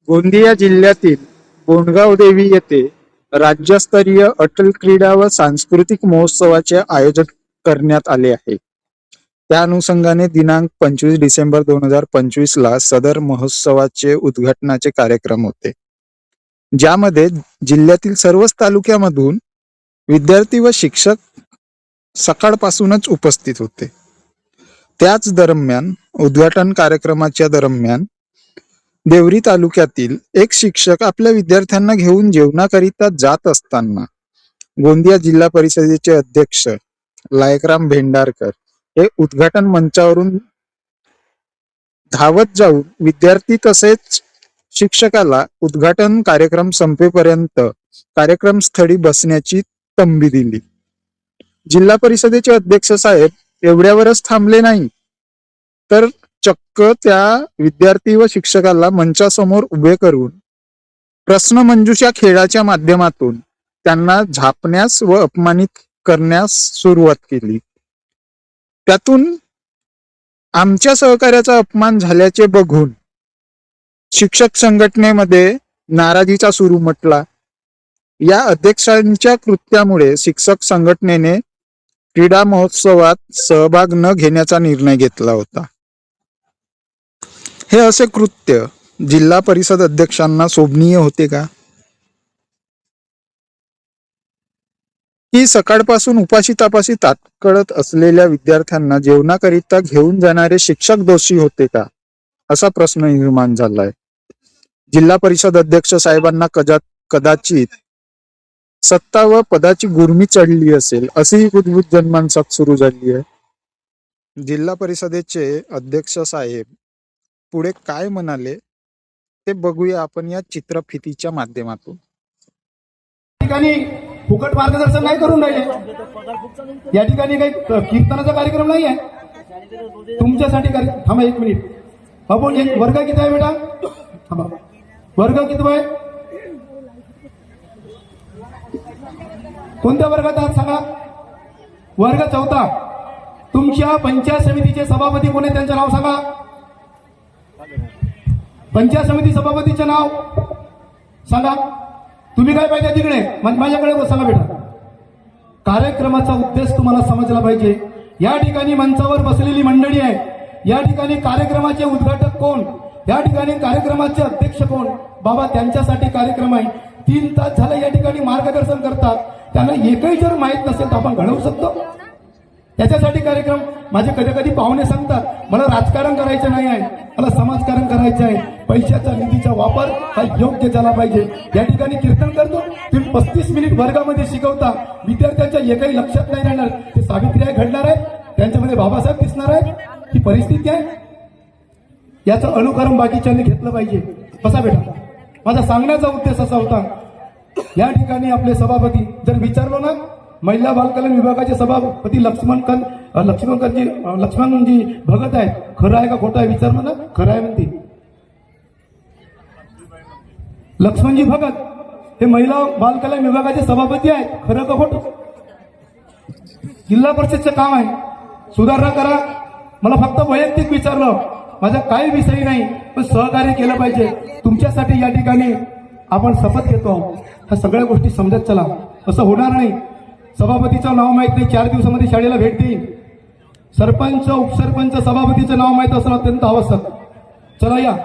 गोंदिया जिल्ह्यातील बोंडगाव देवी येथे राज्यस्तरीय अटल क्रीडा व सांस्कृतिक महोत्सवाचे आयोजन करण्यात आले आहे. त्या अनुषंगाने दिनांक 25 डिसेंबर 2025 ला सदर महोत्सवाचे उद्घाटनाचे कार्यक्रम होते, ज्यामध्ये जिल्ह्यातील सर्वच तालुक्यामधून विद्यार्थी व शिक्षक सकाळपासूनच उपस्थित होते. त्याच दरम्यान उद्घाटन कार्यक्रमाच्या दरम्यान देवरी तालुक्यातील एक शिक्षक आपल्या विद्यार्थ्यांना घेऊन जेवणाकरिता जात असताना गोंदिया जिल्हा परिषदेचे अध्यक्ष लायकराम भेंडारकर हे उद्घाटन मंचावरून धावत जाऊन विद्यार्थी तसेच शिक्षकाला उद्घाटन कार्यक्रम संपेपर्यंत कार्यक्रम स्थळी बसण्याची तंबी दिली. जिल्हा परिषदेचे अध्यक्ष साहेब एवढ्यावरच थांबले नाही, तर चक्क त्या विद्यार्थी व शिक्षकाला मंचासमोर उभे करून प्रश्नमंजुषा खेळाच्या माध्यमातून त्यांना झापण्यास व अपमानित करण्यास सुरुवात केली. त्यातून आमच्या सहकार्याचा अपमान झाल्याचे बघून शिक्षक संघटनेमध्ये नाराजीचा सूर उमटला. या अध्यक्षांच्या कृत्यामुळे शिक्षक संघटनेने क्रीडा महोत्सवात सहभाग न घेण्याचा निर्णय घेतला होता. हे असे कृत्य जिल्हा परिषद अध्यक्षांना शोभनीय होते का? की सकाळपासून उपाशी तापाशी ताटकळत असलेल्या विद्यार्थ्यांना जेवणाकरिता घेऊन जाणारे शिक्षक दोषी होते का, असा प्रश्न निर्माण झालाय. जिल्हा परिषद अध्यक्ष साहेबांना कदाचित सत्ता व पदाची गुर्मी चढली असेल, अशी कुजबूज जनमानसात सुरू झाली आहे. जिल्हा परिषदेचे अध्यक्ष साहेब पुढे काय म्हणाले ते बघूया आपण या चित्रफितीच्या माध्यमातून. ठिकाणी फुकट मार्गदर्शन नाही करून राहिले. या ठिकाणी काही कीर्तनाचा कार्यक्रम नाही आहे तुमच्यासाठी. थांबा एक मिनिट. आपण एक वर्ग किती आहे बेटा? थांबा, वर्ग किती आहे? कोणत्या वर्गात आहात सांगा? वर्ग 4. तुमच्या पंचायत समितीचे सभापती कोण आहे त्यांचं नाव सांगा. पंचायत समिती सभापतीचे नाव सांगा. तुम्ही काय पाहिजे तिकडे माझ्याकडे सांगा बेटा. कार्यक्रमाचा उद्देश तुम्हाला समजला पाहिजे. या ठिकाणी मंचावर बसलेली मंडळी आहे. या ठिकाणी कार्यक्रमाचे उद्घाटक कोण, या ठिकाणी कार्यक्रमाचे अध्यक्ष कोण, बाबा त्यांच्यासाठी कार्यक्रम आहे. 3 तास झाले या ठिकाणी मार्गदर्शन करतात. त्यांना एकही जर माहीत नसेल तर आपण घडवू शकतो. त्याच्यासाठी कार्यक्रम. माझे कधी कधी पाहुणे सांगतात मला राजकारण करायचं नाही आहे, मला समाजकारण करायचं आहे. पैशाचा निधीचा वापर हा योग्य झाला पाहिजे. या ठिकाणी कीर्तन करतो, तुम्ही 35 मिनिट वर्गामध्ये शिकवता, विद्यार्थ्यांच्या एकही लक्षात नाही राहणार. ते सावित्रीबाई घडणार आहे, त्यांच्यामध्ये बाबासाहेब दिसणार आहे. ही परिस्थिती आहे. याचं अनुकरण बाकीच्यांनी घेतलं पाहिजे. बसा बेटा. माझा सांगण्याचा उद्देश असा होता, या ठिकाणी आपले सभापती जर विचारलो ना, महिला बालकल्याण विभागाचे सभापती लक्ष्मणजी भगत आहेत, खरं आहे का खोटं आहे विचारलं ना, खरं आहे म्हणते. लक्ष्मणजी भगत हे महिला बालकल्याण विभागाचे सभापती आहेत, खरं का खोटं? जिल्हा परिषदचं काम आहे, सुधारणा करा. मला फक्त वैयक्तिक विचारलं, माझा काही विषय नाही, पण सहकार्य केलं पाहिजे. तुमच्यासाठी या ठिकाणी आपण शपथ घेतो. ह्या सगळ्या गोष्टी समजत चला. असं होणार नाही. सभापतीचं नाव माहित नाही, 4 दिवसामध्ये शाळेला भेट देईल. सरपंच, उपसरपंच, सभापतीचं नाव माहित असणं अत्यंत आवश्यक. चला या.